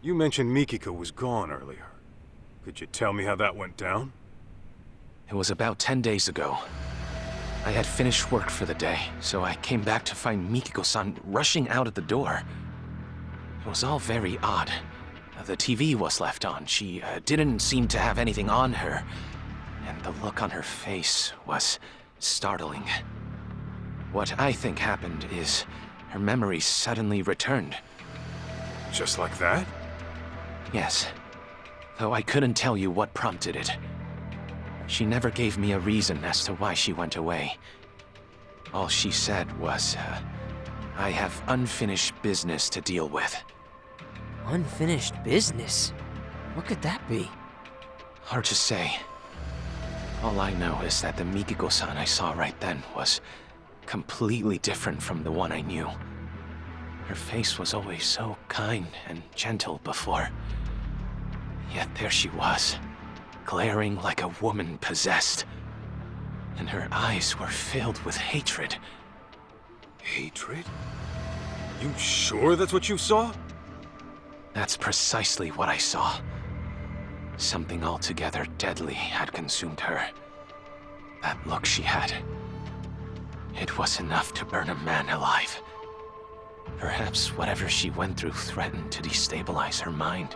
You mentioned Mikiko was gone earlier. Could you tell me how that went down? It was about 10 days ago. I had finished work for the day, so I came back to find Mikiko-san rushing out of the door. It was all very odd. The TV was left on. She didn't seem to have anything on her, and the look on her face was startling. What I think happened is her memory suddenly returned. Just like that? Yes, though I couldn't tell you what prompted it. She never gave me a reason as to why she went away. All she said was, I have unfinished business to deal with. Unfinished business? What could that be? Hard to say. All I know is that the Mikiko-san I saw right then was completely different from the one I knew. Her face was always so kind and gentle before. Yet there she was, glaring like a woman possessed. And her eyes were filled with hatred. Hatred? You sure that's what you saw? That's precisely what I saw. Something altogether deadly had consumed her. That look she had. It was enough to burn a man alive. Perhaps whatever she went through threatened to destabilize her mind.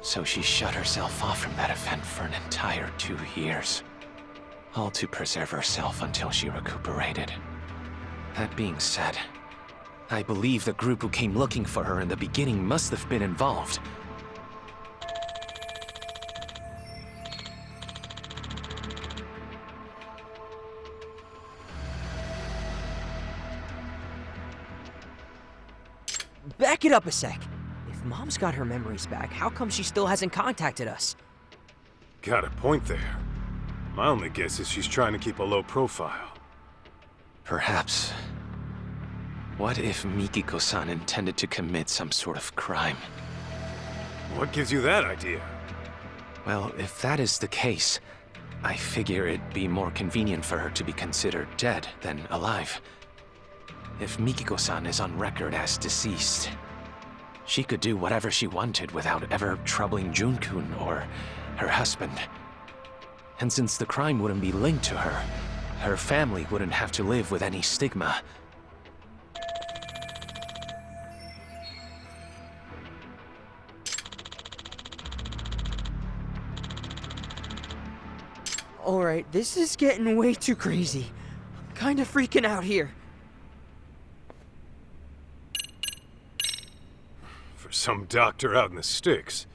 So she shut herself off from that event for an entire 2 years. All to preserve herself until she recuperated. That being said, I believe the group who came looking for her in the beginning must have been involved. Back it up a sec. If Mom's got her memories back, how come she still hasn't contacted us? Got a point there. My only guess is she's trying to keep a low profile. Perhaps. What if Mikiko-san intended to commit some sort of crime? What gives you that idea? Well, if that is the case, I figure it'd be more convenient for her to be considered dead than alive. If Mikiko-san is on record as deceased, she could do whatever she wanted without ever troubling Jun-kun or her husband. And since the crime wouldn't be linked to her, her family wouldn't have to live with any stigma. Alright, this is getting way too crazy. I'm kinda freaking out here. For some doctor out in the sticks,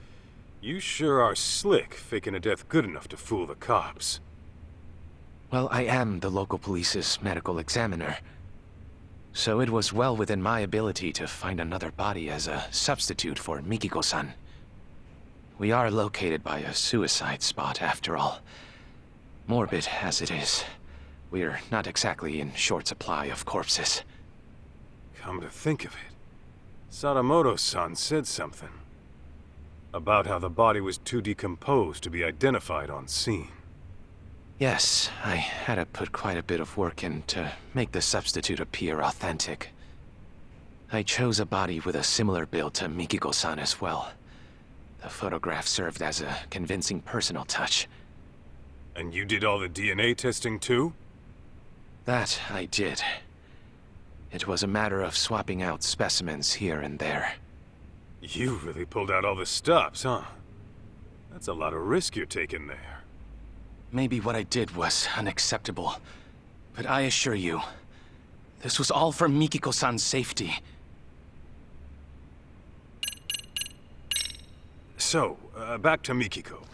you sure are slick faking a death good enough to fool the cops. Well, I am the local police's medical examiner. So it was well within my ability to find another body as a substitute for Mikiko-san. We are located by a suicide spot, after all. Morbid as it is, we're not exactly in short supply of corpses. Come to think of it, Sadamoto-san said something about how the body was too decomposed to be identified on scene. Yes, I had to put quite a bit of work in to make the substitute appear authentic. I chose a body with a similar build to Mikiko-san as well. The photograph served as a convincing personal touch. And you did all the DNA testing too? That I did. It was a matter of swapping out specimens here and there. You really pulled out all the stops, huh? That's a lot of risk you're taking there. Maybe what I did was unacceptable, but I assure you, this was all for Mikiko-san's safety. So, back to Mikiko.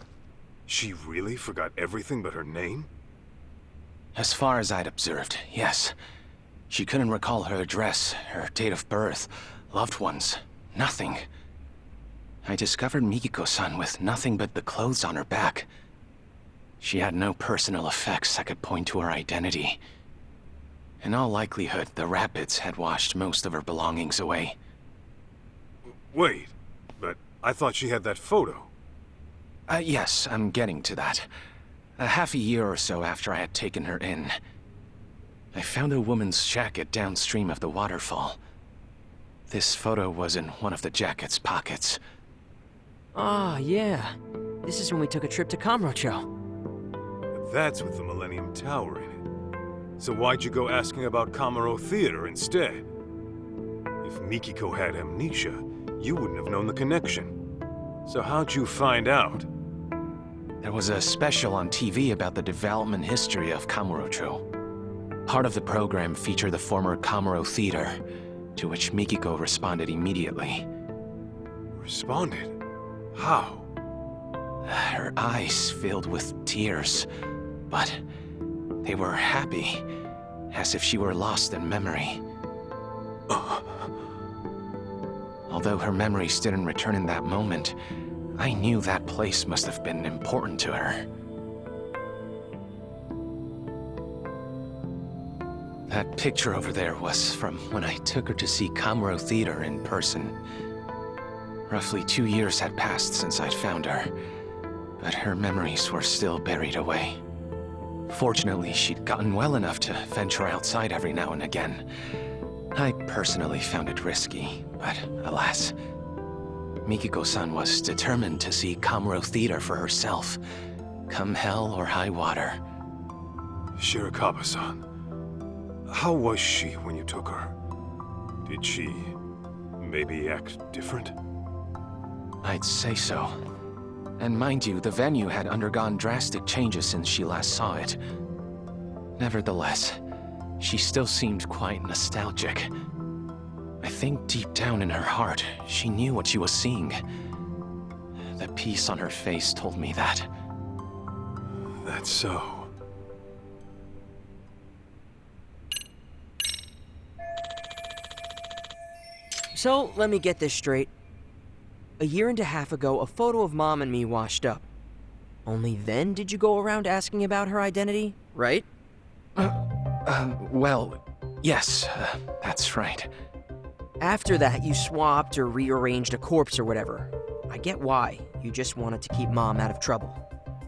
She really forgot everything but her name? As far as I'd observed, yes. She couldn't recall her address, her date of birth, loved ones, nothing. I discovered Mikiko-san with nothing but the clothes on her back. She had no personal effects that could point to her identity. In all likelihood, the rapids had washed most of her belongings away. Wait, but I thought she had that photo. Yes, I'm getting to that. Half a year or so after I had taken her in, I found a woman's jacket downstream of the waterfall. This photo was in one of the jacket's pockets. Ah, yeah. This is when we took a trip to Kamurocho. But that's with the Millennium Tower in it. So why'd you go asking about Kamuro Theater instead? If Mikiko had amnesia, you wouldn't have known the connection. So how'd you find out? There was a special on TV about the development history of Kamurocho. Part of the program featured the former Kamuro Theater, to which Mikiko responded immediately. Responded? How? Her eyes filled with tears, but they were happy, as if she were lost in memory. Although her memories didn't return in that moment, I knew that place must have been important to her. That picture over there was from when I took her to see Kamuro Theater in person. Roughly 2 years had passed since I'd found her, but her memories were still buried away. Fortunately, she'd gotten well enough to venture outside every now and again. I personally found it risky, but alas, Mikiko-san was determined to see Kamuro Theater for herself, come hell or high water. Shirakawa-san, how was she when you took her? Did she maybe act different? I'd say so. And mind you, the venue had undergone drastic changes since she last saw it. Nevertheless, she still seemed quite nostalgic. I think deep down in her heart, she knew what she was seeing. The peace on her face told me that. That's so. So, let me get this straight. A year and a half ago, a photo of Mom and me washed up. Only then did you go around asking about her identity, right? Well, yes, that's right. After that, you swapped or rearranged a corpse or whatever. I get why. You just wanted to keep Mom out of trouble.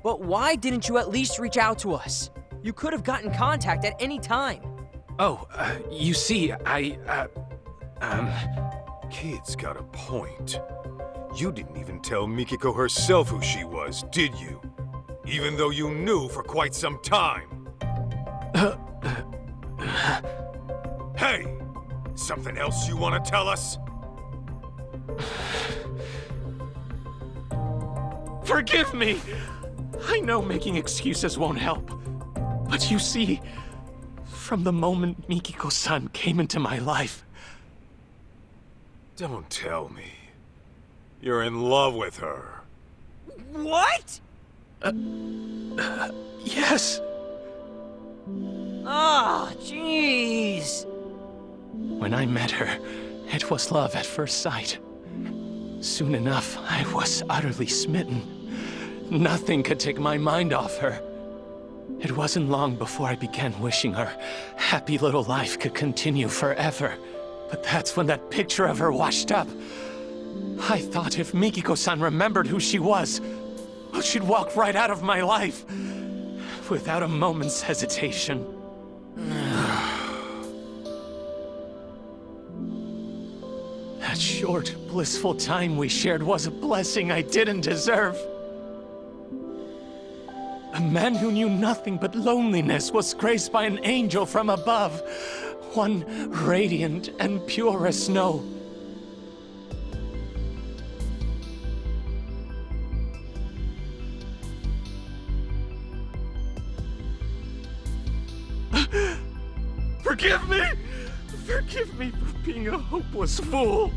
But why didn't you at least reach out to us? You could have gotten contact at any time. Oh, you see, Kid's got a point. You didn't even tell Mikiko herself who she was, did you? Even though you knew for quite some time. Hey! Something else you want to tell us? Forgive me! I know making excuses won't help. But you see, from the moment Mikiko-san came into my life... Don't tell me. You're in love with her. What? Yes! Ah, jeez. When I met her, it was love at first sight. Soon enough, I was utterly smitten. Nothing could take my mind off her. It wasn't long before I began wishing her happy little life could continue forever. But that's when that picture of her washed up. I thought if Mikiko-san remembered who she was, well, she'd walk right out of my life. Without a moment's hesitation. That short, blissful time we shared was a blessing I didn't deserve. A man who knew nothing but loneliness was graced by an angel from above, one radiant and pure as snow. Forgive me! Forgive me for being a hopeless fool.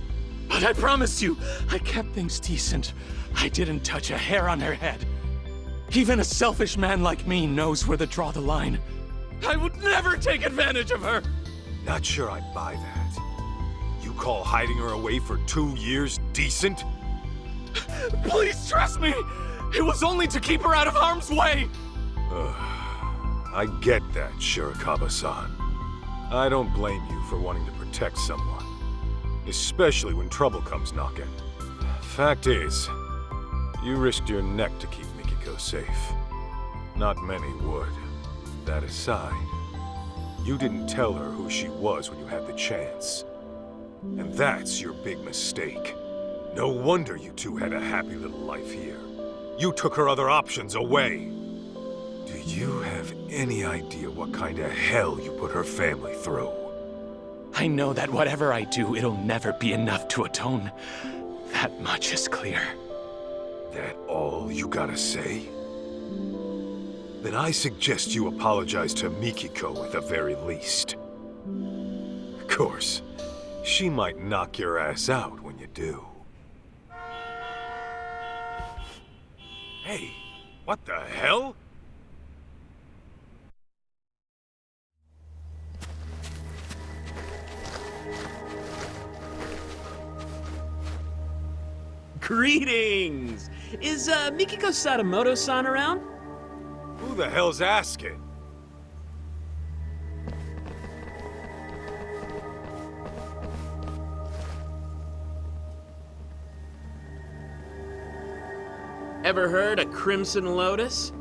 But I promise you, I kept things decent. I didn't touch a hair on her head. Even a selfish man like me knows where to draw the line. I would never take advantage of her! Not sure I'd buy that. You call hiding her away for 2 years decent? Please trust me! It was only to keep her out of harm's way! I get that, Shirakawa-san. I don't blame you for wanting to protect someone. Especially when trouble comes knocking. Fact is, you risked your neck to keep Mikiko safe. Not many would. That aside, you didn't tell her who she was when you had the chance. And that's your big mistake. No wonder you two had a happy little life here. You took her other options away. Do you have any idea what kind of hell you put her family through? I know that whatever I do, it'll never be enough to atone. That much is clear. That all you gotta say? Then I suggest you apologize to Mikiko at the very least. Of course, she might knock your ass out when you do. Hey, what the hell? Greetings! Is Mikiko Sadamoto-san around? Who the hell's asking? Ever heard of Crimson Lotus?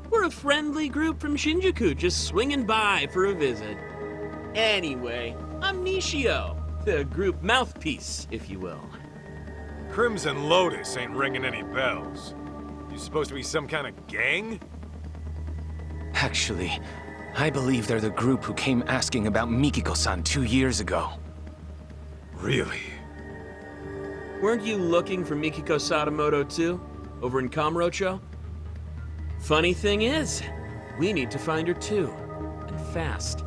We're a friendly group from Shinjuku just swinging by for a visit. Anyway, I'm Nishio, the group mouthpiece, if you will. Crimson Lotus ain't ringing any bells. You supposed to be some kind of gang? Actually, I believe they're the group who came asking about Mikiko-san 2 years ago. Really? Weren't you looking for Mikiko Sadamoto too? Over in Kamurocho? Funny thing is, we need to find her too. And fast.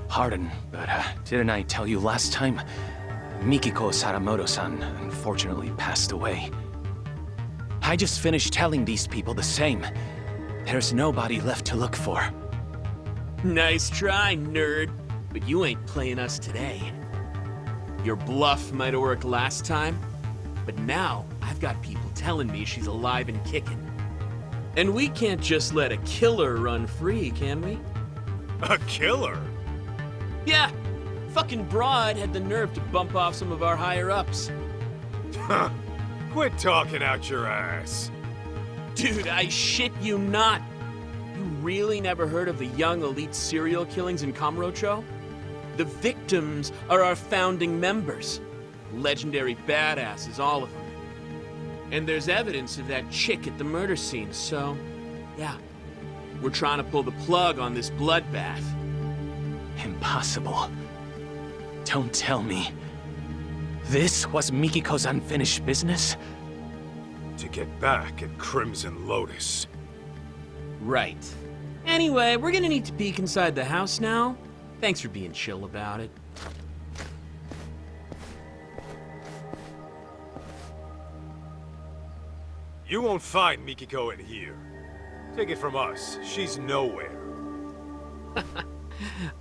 Pardon, but didn't I tell you last time? Mikiko Sadamoto-san unfortunately passed away. I just finished telling these people the same. There's nobody left to look for. Nice try, nerd. But you ain't playing us today. Your bluff might have worked last time, but now I've got people telling me she's alive and kicking. And we can't just let a killer run free, can we? A killer? Yeah, fucking broad had the nerve to bump off some of our higher-ups. Huh. Quit talking out your ass. Dude, I shit you not. You really never heard of the young elite serial killings in Kamurocho? The victims are our founding members. Legendary badasses, all of them. And there's evidence of that chick at the murder scene, so... yeah. We're trying to pull the plug on this bloodbath. Impossible. Don't tell me. This was Mikiko's unfinished business? To get back at Crimson Lotus. Right. Anyway, we're gonna need to peek inside the house now. Thanks for being chill about it. You won't find Mikiko in here. Take it from us, she's nowhere.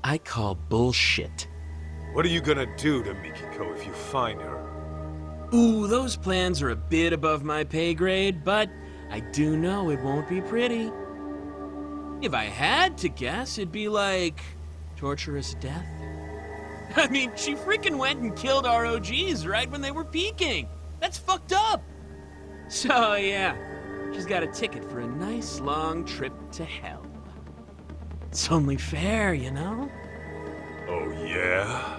I call bullshit. What are you gonna do to Mikiko if you find her? Ooh, those plans are a bit above my pay grade, but I do know it won't be pretty. If I had to guess, it'd be like... torturous death? I mean, she freaking went and killed our OGs right when they were peaking. That's fucked up. So yeah, she's got a ticket for a nice long trip to hell. It's only fair, you know? Oh yeah?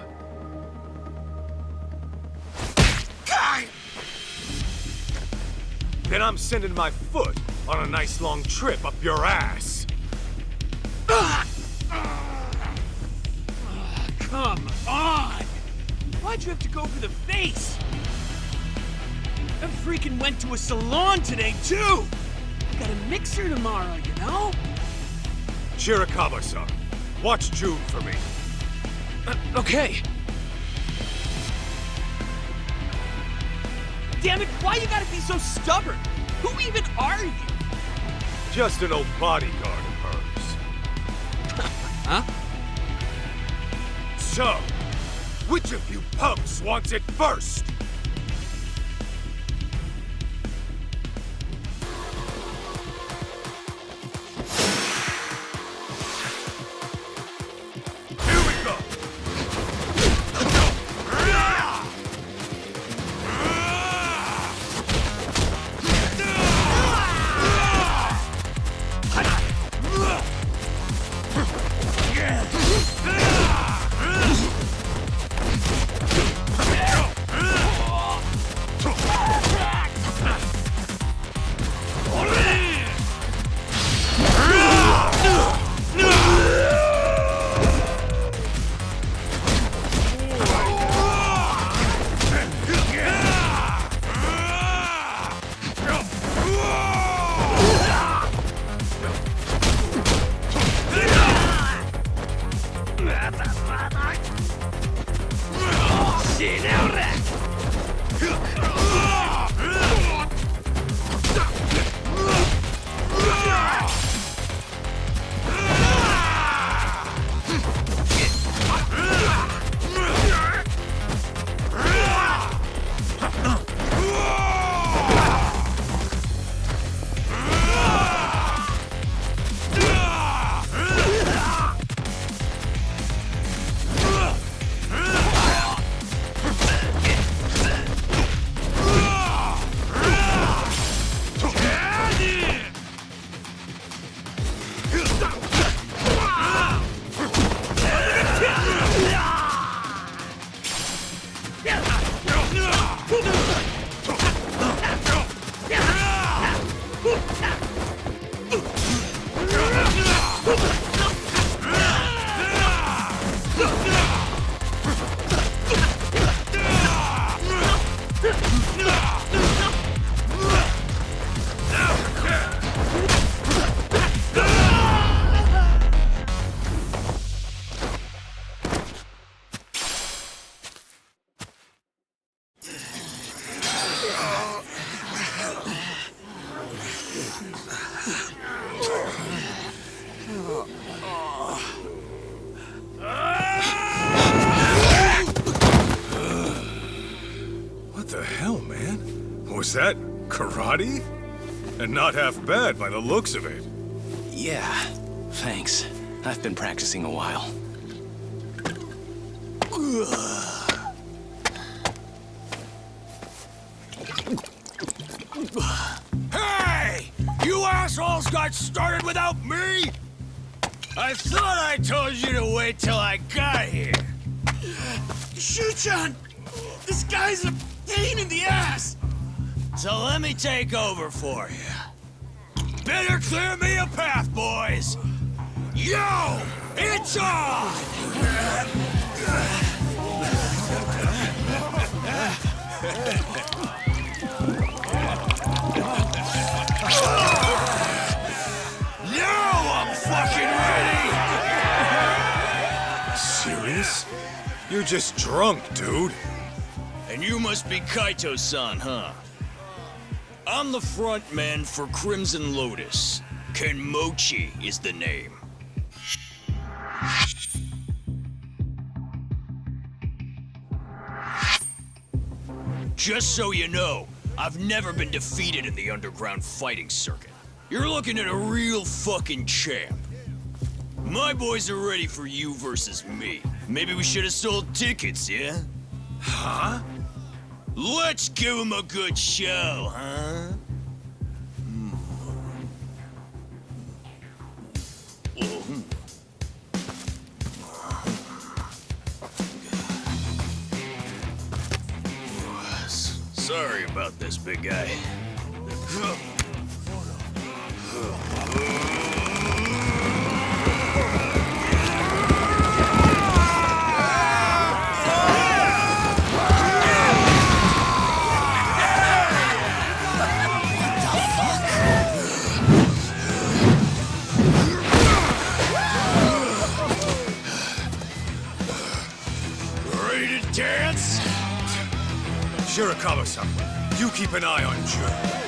Then I'm sending my foot on a nice long trip up your ass. Come on! Why'd you have to go for the face? I freaking went to a salon today, too! I got a mixer tomorrow, you know? Shirakawa-san, watch June for me. Okay. Damn it, why you gotta be so stubborn? Who even are you? Just an old bodyguard of hers. Huh? So, which of you punks wants it first? Here we go! Was that karate? And not half bad by the looks of it. Yeah, thanks. I've been practicing a while. Hey! You assholes got started without me? I thought I told you to wait till I got here. Shuchan! This guy's a pain in the ass! So let me take over for you. Better clear me a path, boys! Yo! It's on! Now I'm fucking ready! Serious? You're just drunk, dude. And you must be Kaito-san, huh? I'm the front man for Crimson Lotus. Kenmochi is the name. Just so you know, I've never been defeated in the underground fighting circuit. You're looking at a real fucking champ. My boys are ready for you versus me. Maybe we should have sold tickets, yeah? Huh? Let's give him a good show, huh? Sorry about this, big guy. Ready to dance? Shirakawa-san, you keep an eye on Jun.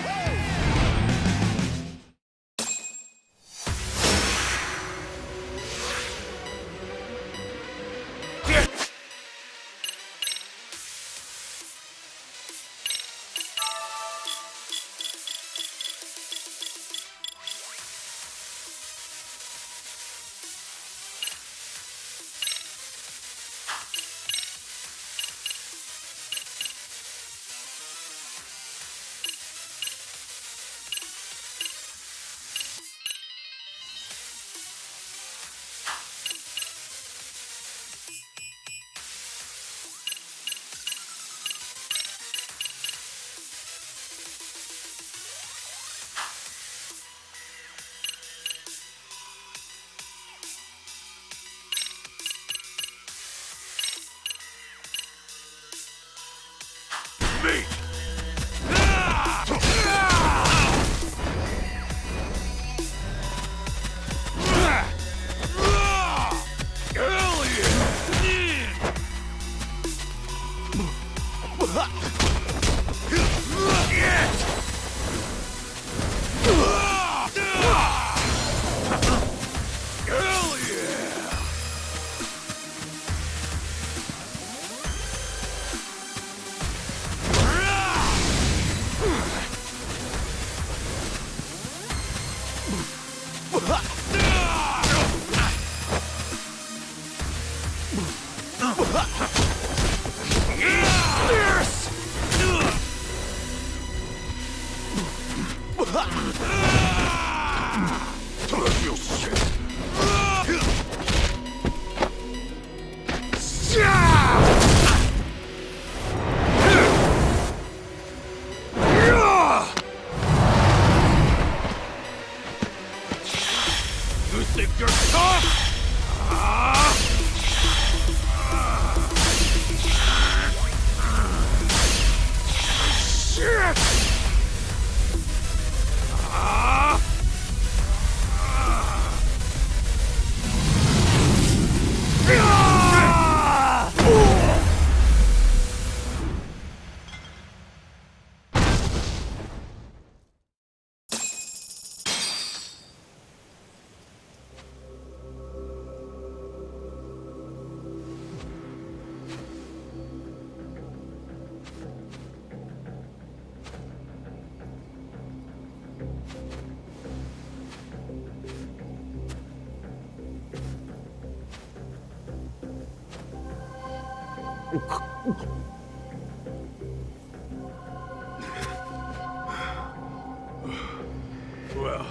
Well,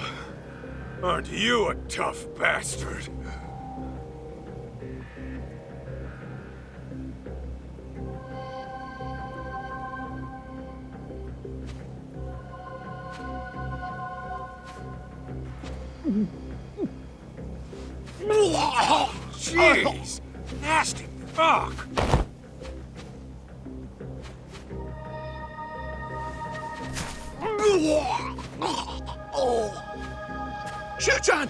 aren't you a tough bastard? Jeez! Nasty fuck! Shut-on!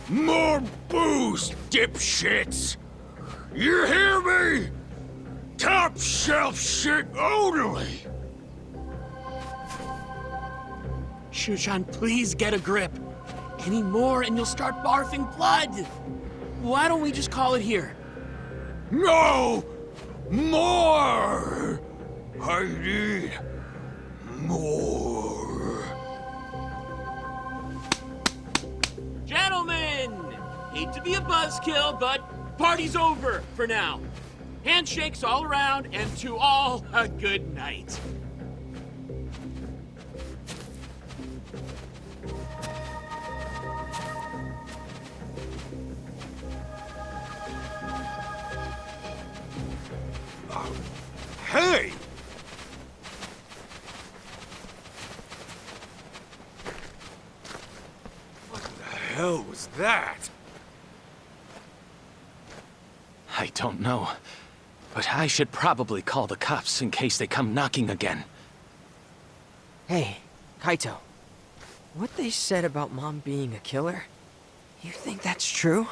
More booze, dipshits! You hear me? Top shelf shit only! Shushan, please get a grip. Any more and you'll start barfing blood. Why don't we just call it here? No! More! I need more. Gentlemen! Hate to be a buzzkill, but party's over for now. Handshakes all around, and to all, a good night. Hey! What the hell was that? I don't know. But I should probably call the cops in case they come knocking again. Hey, Kaito. What they said about Mom being a killer, you think that's true?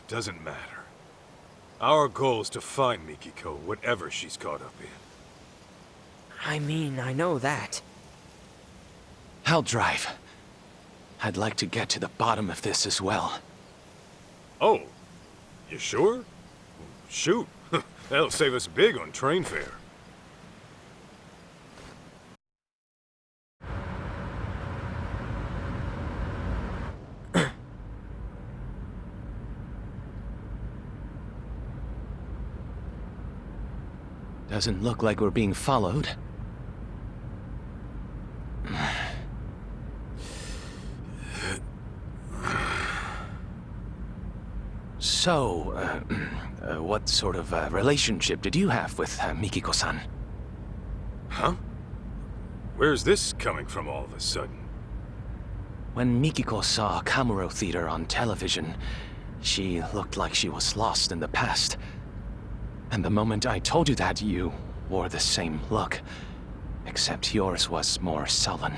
Doesn't matter. Our goal is to find Mikiko, whatever she's caught up in. I mean, I know that. I'll drive. I'd like to get to the bottom of this as well. Oh, you sure? Shoot, that'll save us big on train fare. Doesn't look like we're being followed. So, what sort of relationship did you have with Mikiko-san? Huh? Where's this coming from all of a sudden? When Mikiko saw Kamuro Theater on television, she looked like she was lost in the past. And the moment I told you that, you wore the same look, except yours was more sullen.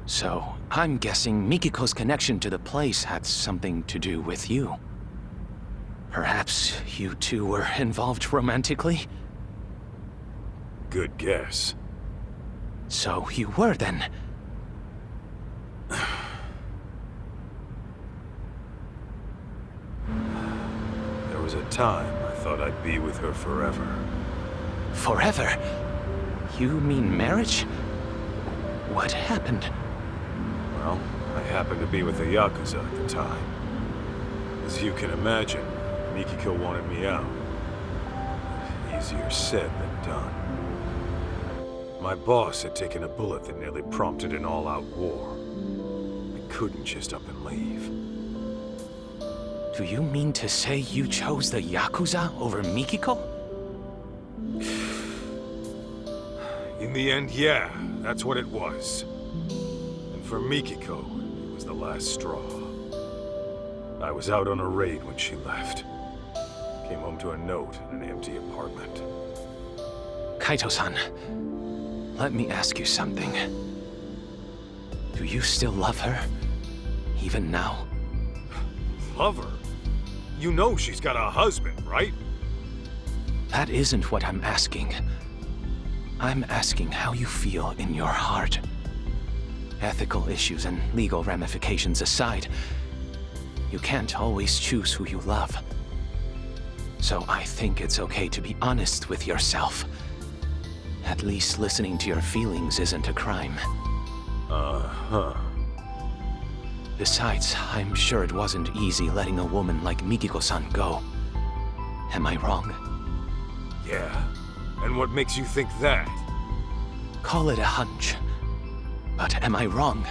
So, I'm guessing Mikiko's connection to the place had something to do with you. Perhaps you two were involved romantically? Good guess. So you were then. There was a time I thought I'd be with her forever. Forever? You mean marriage? What happened? Well, I happened to be with the Yakuza at the time. As you can imagine, Mikiko wanted me out. Easier said than done. My boss had taken a bullet that nearly prompted an all-out war. I couldn't just up and leave. Do you mean to say you chose the Yakuza over Mikiko? In the end, yeah, that's what it was. And for Mikiko, it was the last straw. I was out on a raid when she left. Came home to a note in an empty apartment. Kaito-san, let me ask you something. Do you still love her? Even now? Love her? You know she's got a husband, right? That isn't what I'm asking. I'm asking how you feel in your heart. Ethical issues and legal ramifications aside, you can't always choose who you love. So I think it's okay to be honest with yourself. At least listening to your feelings isn't a crime. Uh-huh. Besides, I'm sure it wasn't easy letting a woman like Mikiko-san go. Am I wrong? Yeah. And what makes you think that? Call it a hunch. But am I wrong?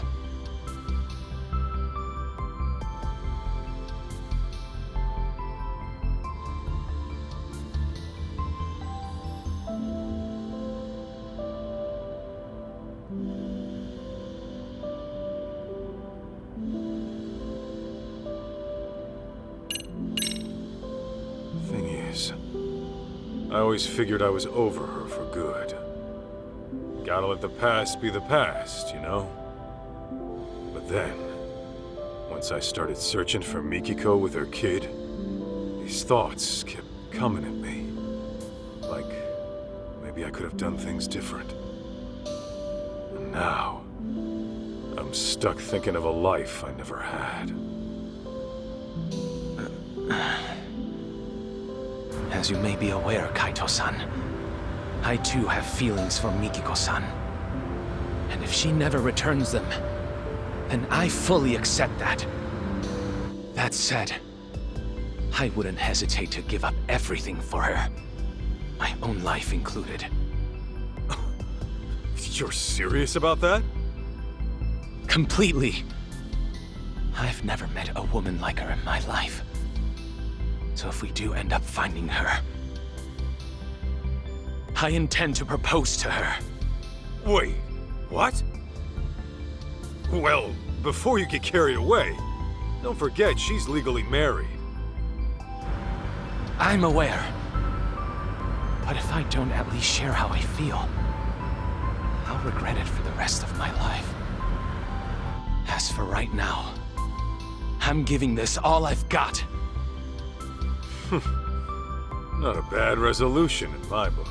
Thing is, I always figured I was over her for good. Gotta let the past be the past, you know? But then, once I started searching for Mikiko with her kid, these thoughts kept coming at me. Like, maybe I could have done things different. And now, I'm stuck thinking of a life I never had. As you may be aware, Kaito-san, I too have feelings for Mikiko-san. And if she never returns them, then I fully accept that. That said, I wouldn't hesitate to give up everything for her. My own life included. You're serious about that? Completely. I've never met a woman like her in my life. So if we do end up finding her, I intend to propose to her. Wait, what? Well, before you get carried away, don't forget she's legally married. I'm aware. But if I don't at least share how I feel, I'll regret it for the rest of my life. As for right now, I'm giving this all I've got. Not a bad resolution in my book.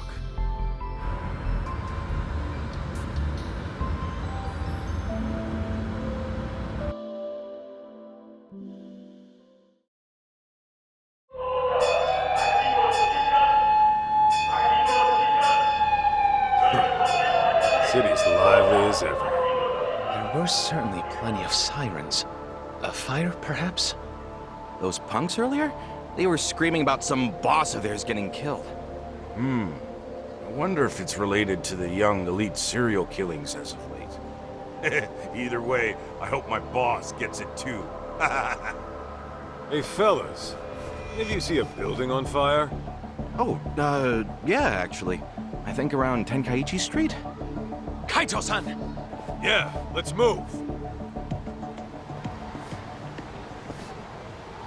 City's lively as ever. There were certainly plenty of sirens. A fire, perhaps? Those punks earlier? They were screaming about some boss of theirs getting killed. I wonder if it's related to the young elite serial killings as of late. Either way, I hope my boss gets it too. Hey fellas, did you see a building on fire? Oh, yeah, actually. I think around Tenkaichi Street? Kaito-san! Yeah, let's move.